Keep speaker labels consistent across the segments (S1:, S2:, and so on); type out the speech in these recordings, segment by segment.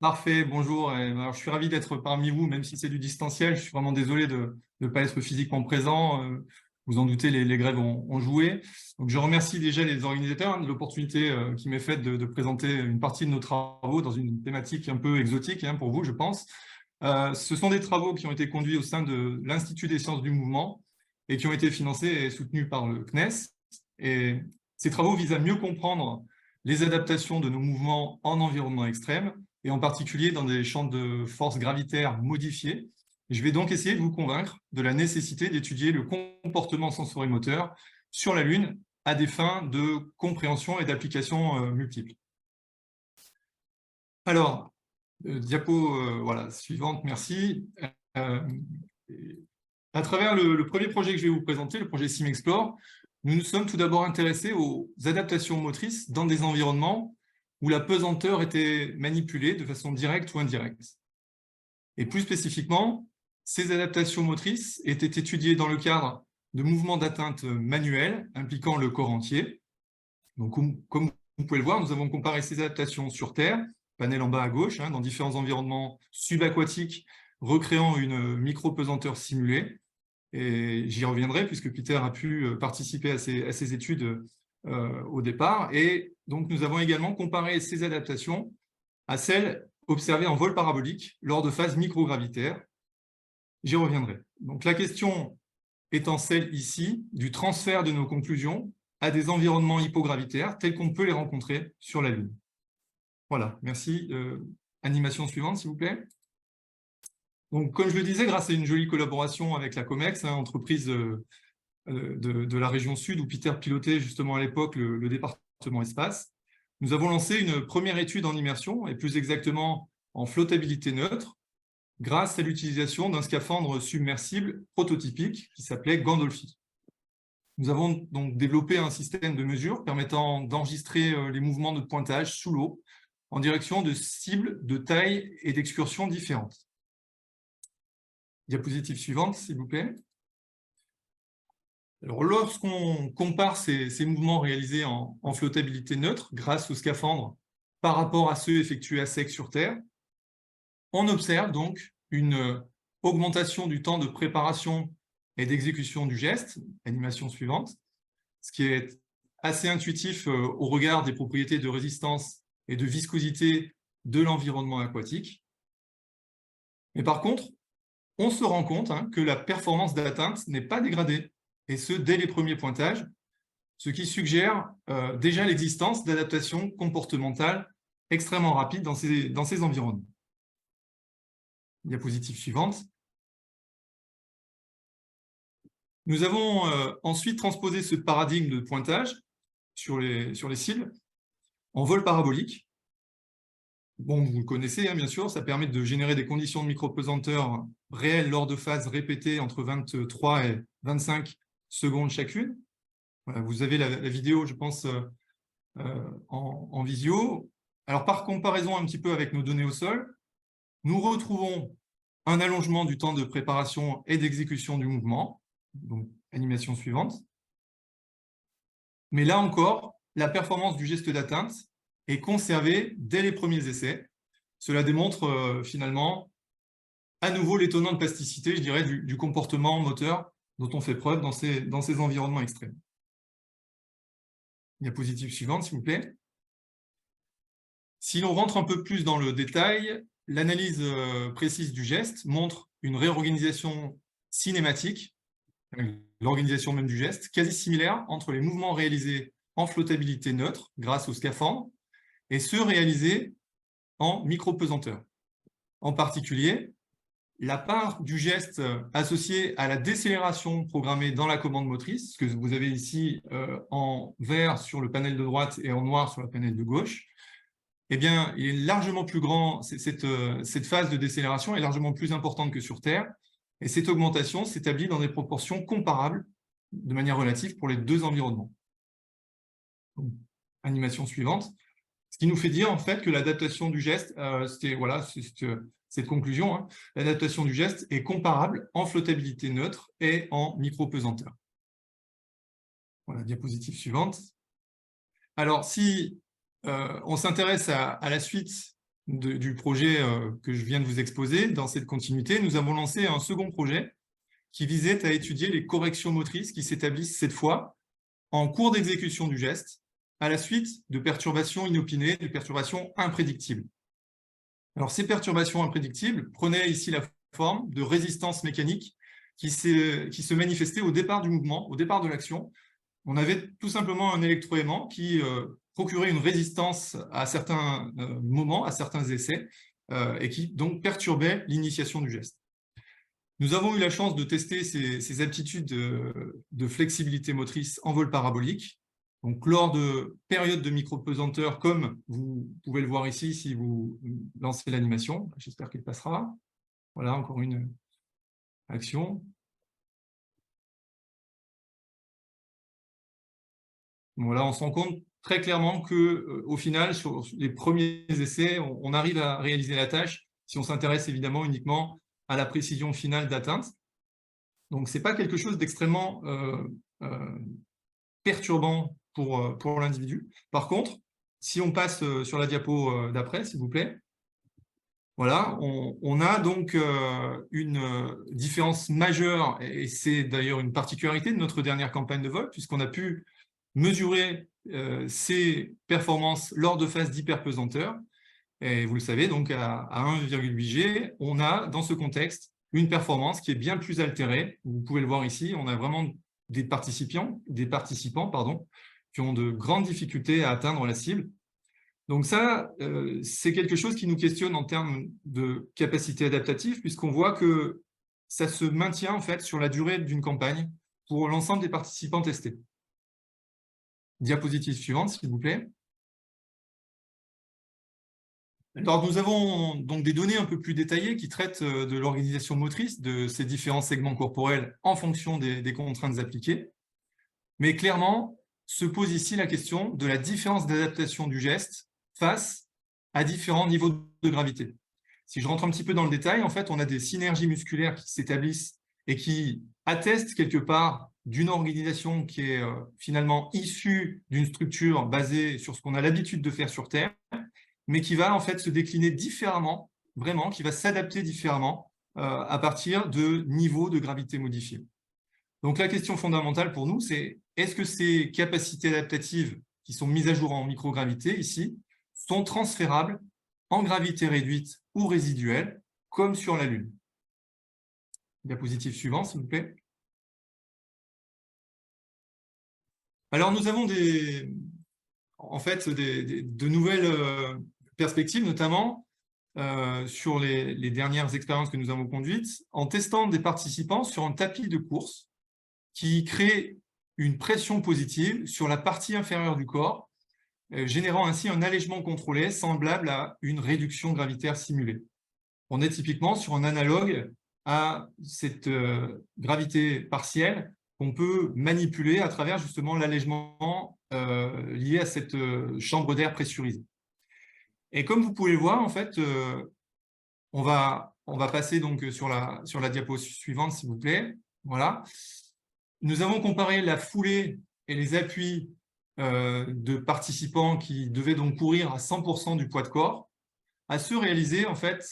S1: Parfait, bonjour. Alors, je suis ravi d'être parmi vous, même si c'est du distanciel. Je suis vraiment désolé de ne pas être physiquement présent. Vous en doutez, les grèves ont joué. Donc, je remercie déjà les organisateurs de l'opportunité qui m'est faite de présenter une partie de nos travaux dans une thématique un peu exotique pour vous, je pense. Ce sont des travaux qui ont été conduits au sein de l'Institut des sciences du mouvement et qui ont été financés et soutenus par le CNES. Et ces travaux visent à mieux comprendre les adaptations de nos mouvements en environnement extrême, et en particulier dans des champs de force gravitaire modifiés. Je vais donc essayer de vous convaincre de la nécessité d'étudier le comportement sensorimoteur sur la Lune à des fins de compréhension et d'application multiples. Alors, diapo voilà, suivante, merci. Euh, à travers le premier projet que je vais vous présenter, le projet SimExplore, nous nous sommes tout d'abord intéressés aux adaptations motrices dans des environnements où la pesanteur était manipulée de façon directe ou indirecte. Et plus spécifiquement, ces adaptations motrices étaient étudiées dans le cadre de mouvements d'atteinte manuels impliquant le corps entier. Donc, comme vous pouvez le voir, nous avons comparé ces adaptations sur Terre, panel en bas à gauche, dans différents environnements subaquatiques, recréant une micro-pesanteur simulée. Et j'y reviendrai, puisque Peter a pu participer à ces études au départ. Et donc, nous avons également comparé ces adaptations à celles observées en vol parabolique lors de phases microgravitaires. J'y reviendrai. Donc, la question étant celle ici du transfert de nos conclusions à des environnements hypogravitaires tels qu'on peut les rencontrer sur la Lune. Voilà, merci. Animation suivante, s'il vous plaît. Donc, comme je le disais, grâce à une jolie collaboration avec la COMEX, entreprise de la région sud, où Peter pilotait justement à l'époque le département espace, nous avons lancé une première étude en immersion, et plus exactement en flottabilité neutre, grâce à l'utilisation d'un scaphandre submersible prototypique qui s'appelait Gandolfi. Nous avons donc développé un système de mesure permettant d'enregistrer les mouvements de pointage sous l'eau en direction de cibles de taille et d'excursion différentes. Diapositive suivante, s'il vous plaît. Alors, lorsqu'on compare ces mouvements réalisés en flottabilité neutre grâce au scaphandre par rapport à ceux effectués à sec sur Terre, on observe donc une augmentation du temps de préparation et d'exécution du geste, animation suivante, ce qui est assez intuitif au regard des propriétés de résistance et de viscosité de l'environnement aquatique. Mais par contre, on se rend compte que la performance d'atteinte n'est pas dégradée, et ce, dès les premiers pointages, ce qui suggère déjà l'existence d'adaptations comportementales extrêmement rapides dans ces environnements. Diapositive suivante. Nous avons ensuite transposé ce paradigme de pointage sur les cibles en vol parabolique. Bon, vous le connaissez, bien sûr, ça permet de générer des conditions de micropesanteur réelles lors de phases répétées entre 23 et 25 secondes chacune. Voilà, vous avez la vidéo, je pense, en visio. Alors, par comparaison un petit peu avec nos données au sol, nous retrouvons un allongement du temps de préparation et d'exécution du mouvement. Donc, animation suivante. Mais là encore, la performance du geste d'atteinte est conservée dès les premiers essais. Cela démontre finalement à nouveau l'étonnante plasticité, je dirais, du comportement moteur dont on fait preuve dans ces environnements extrêmes. Diapositive suivante, s'il vous plaît. Si l'on rentre un peu plus dans le détail, l'analyse précise du geste montre une réorganisation cinématique, l'organisation même du geste, quasi similaire entre les mouvements réalisés en flottabilité neutre grâce au scaphandre et ceux réalisés en micro-pesanteur. En particulier, la part du geste associée à la décélération programmée dans la commande motrice, ce que vous avez ici en vert sur le panel de droite et en noir sur le panel de gauche, eh bien, il est largement plus grand, cette phase de décélération est largement plus importante que sur Terre, et cette augmentation s'établit dans des proportions comparables de manière relative pour les deux environnements. Donc, animation suivante. Ce qui nous fait dire en fait que l'adaptation du geste, cette conclusion, l'adaptation du geste est comparable en flottabilité neutre et en micro-pesanteur. Voilà, diapositive suivante. Alors, si on s'intéresse à la suite du projet que je viens de vous exposer, dans cette continuité, nous avons lancé un second projet qui visait à étudier les corrections motrices qui s'établissent cette fois en cours d'exécution du geste, à la suite de perturbations inopinées, de perturbations imprédictibles. Alors, ces perturbations imprédictibles prenaient ici la forme de résistance mécanique qui se manifestait au départ du mouvement, au départ de l'action. On avait tout simplement un électroaimant qui procurait une résistance à certains moments, à certains essais, et qui donc perturbait l'initiation du geste. Nous avons eu la chance de tester ces aptitudes de flexibilité motrice en vol parabolique. Donc, lors de périodes de micro-pesanteur, comme vous pouvez le voir ici si vous lancez l'animation, j'espère qu'elle passera. Voilà, encore une action. Voilà, on se rend compte très clairement qu'au final, sur les premiers essais, on arrive à réaliser la tâche si on s'intéresse évidemment uniquement à la précision finale d'atteinte. Donc, ce n'est pas quelque chose d'extrêmement perturbant pour l'individu. Par contre, si on passe sur la diapo d'après, s'il vous plaît, voilà, on a donc une différence majeure, et c'est d'ailleurs une particularité de notre dernière campagne de vol, puisqu'on a pu mesurer ces performances lors de phases d'hyperpesanteur. Et vous le savez, donc à 1,8 G, on a dans ce contexte une performance qui est bien plus altérée. Vous pouvez le voir ici, on a vraiment des participants qui ont de grandes difficultés à atteindre la cible. Donc ça, c'est quelque chose qui nous questionne en termes de capacité adaptative, puisqu'on voit que ça se maintient en fait sur la durée d'une campagne pour l'ensemble des participants testés. Diapositive suivante, s'il vous plaît. Alors, nous avons donc des données un peu plus détaillées qui traitent de l'organisation motrice de ces différents segments corporels en fonction des contraintes appliquées. Mais clairement, se pose ici la question de la différence d'adaptation du geste face à différents niveaux de gravité. Si je rentre un petit peu dans le détail, en fait, on a des synergies musculaires qui s'établissent et qui attestent quelque part d'une organisation qui est finalement issue d'une structure basée sur ce qu'on a l'habitude de faire sur Terre, mais qui va en fait se décliner différemment, vraiment, qui va s'adapter différemment à partir de niveaux de gravité modifiés. Donc la question fondamentale pour nous, c'est est-ce que ces capacités adaptatives qui sont mises à jour en microgravité ici sont transférables en gravité réduite ou résiduelle, comme sur la Lune. Diapositive suivante, s'il vous plaît. Alors nous avons en fait de nouvelles perspectives, notamment sur les dernières expériences que nous avons conduites, en testant des participants sur un tapis de course qui crée une pression positive sur la partie inférieure du corps, générant ainsi un allègement contrôlé semblable à une réduction gravitaire simulée. On est typiquement sur un analogue à cette gravité partielle qu'on peut manipuler à travers justement l'allègement lié à cette chambre d'air pressurisée. Et comme vous pouvez le voir, en fait, on va passer donc sur la diapo suivante, s'il vous plaît. Voilà. Nous avons comparé la foulée et les appuis de participants qui devaient donc courir à 100% du poids de corps à ceux réalisés en fait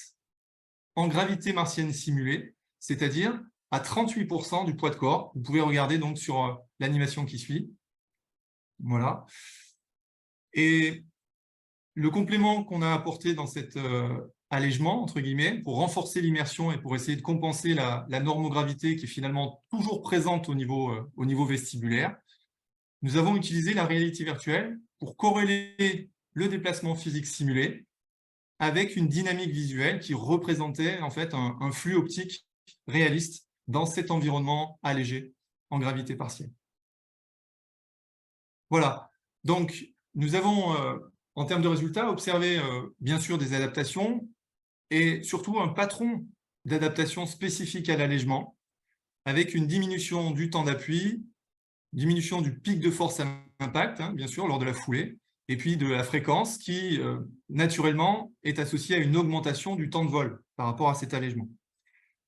S1: en gravité martienne simulée, c'est-à-dire à 38% du poids de corps. Vous pouvez regarder donc sur l'animation qui suit. Voilà. Et le complément qu'on a apporté dans cet allègement, entre guillemets, pour renforcer l'immersion et pour essayer de compenser la normogravité qui est finalement toujours présente au niveau vestibulaire, nous avons utilisé la réalité virtuelle pour corréler le déplacement physique simulé avec une dynamique visuelle qui représentait en fait un flux optique réaliste dans cet environnement allégé en gravité partielle. Voilà, donc nous avons, en termes de résultats, observé bien sûr des adaptations et surtout un patron d'adaptation spécifique à l'allègement, avec une diminution du temps d'appui, diminution du pic de force à l'impact, hein, bien sûr, lors de la foulée, et puis de la fréquence qui, naturellement, est associée à une augmentation du temps de vol par rapport à cet allègement.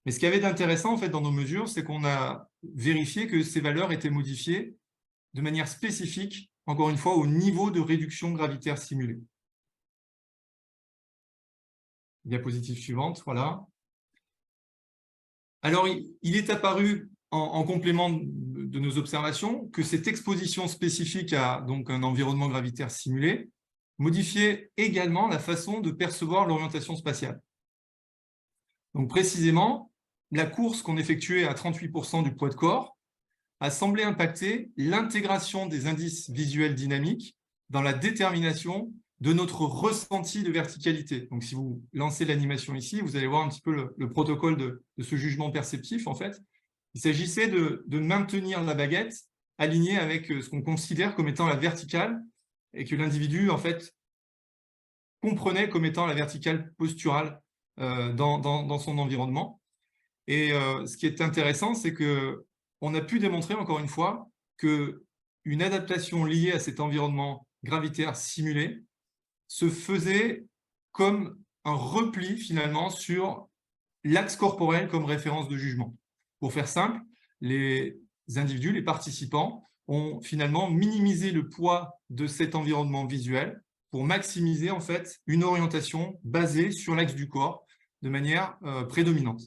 S1: Mais ce qu'il y avait d'intéressant, en fait, dans nos mesures, c'est qu'on a vérifié que ces valeurs étaient modifiées de manière spécifique, encore une fois, au niveau de réduction gravitaire simulée. Diapositive suivante, voilà. Alors, il est apparu en complément de nos observations que cette exposition spécifique à donc, un environnement gravitaire simulé modifiait également la façon de percevoir l'orientation spatiale. Donc précisément, la course qu'on effectuait à 38% du poids de corps a semblé impacter l'intégration des indices visuels dynamiques dans la détermination de notre ressenti de verticalité. Donc, si vous lancez l'animation ici, vous allez voir un petit peu le protocole de ce jugement perceptif, en fait. Il s'agissait de maintenir la baguette alignée avec ce qu'on considère comme étant la verticale et que l'individu, en fait, comprenait comme étant la verticale posturale dans son environnement. Et ce qui est intéressant, c'est qu'on a pu démontrer, encore une fois, qu'une adaptation liée à cet environnement gravitaire simulé se faisait comme un repli, finalement, sur l'axe corporel comme référence de jugement. Pour faire simple, les individus, les participants, ont finalement minimisé le poids de cet environnement visuel pour maximiser, en fait, une orientation basée sur l'axe du corps de manière prédominante.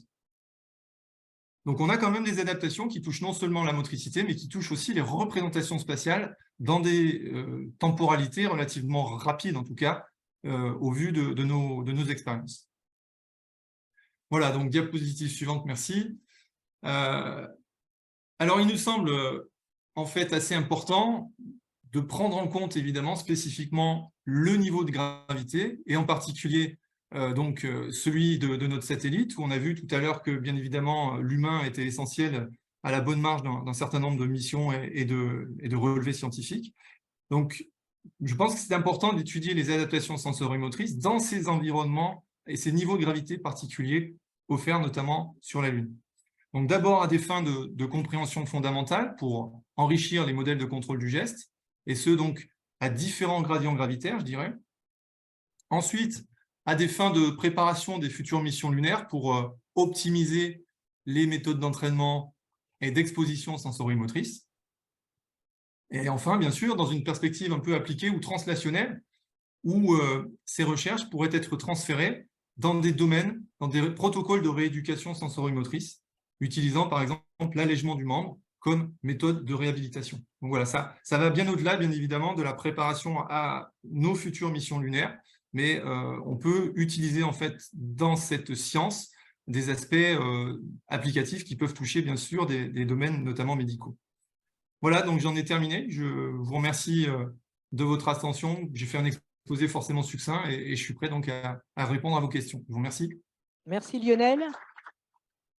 S1: Donc, on a quand même des adaptations qui touchent non seulement la motricité, mais qui touchent aussi les représentations spatiales dans des temporalités relativement rapides, en tout cas, au vu de nos expériences. Voilà, donc diapositive suivante, merci. Alors, il nous semble en fait assez important de prendre en compte, évidemment, spécifiquement le niveau de gravité, et en particulier celui de notre satellite, où on a vu tout à l'heure que, bien évidemment, l'humain était essentiel à la bonne marche d'un certain nombre de missions et de relevés scientifiques. Donc, je pense que c'est important d'étudier les adaptations sensorimotrices dans ces environnements et ces niveaux de gravité particuliers offerts notamment sur la Lune. Donc, d'abord à des fins de compréhension fondamentale pour enrichir les modèles de contrôle du geste, et ce, donc, à différents gradients gravitaires, je dirais. Ensuite, à des fins de préparation des futures missions lunaires pour optimiser les méthodes d'entraînement et d'exposition sensorimotrice. Et enfin, bien sûr, dans une perspective un peu appliquée ou translationnelle, où ces recherches pourraient être transférées dans des domaines, dans des protocoles de rééducation sensorimotrice, utilisant par exemple l'allègement du membre comme méthode de réhabilitation. Donc voilà, ça va bien au-delà, bien évidemment, de la préparation à nos futures missions lunaires, mais on peut utiliser en fait dans cette science des aspects applicatifs qui peuvent toucher bien sûr des domaines notamment médicaux. Voilà, donc j'en ai terminé. Je vous remercie de votre attention. J'ai fait un exposé forcément succinct et je suis prêt donc à répondre à vos questions. Je vous remercie.
S2: Merci Lionel.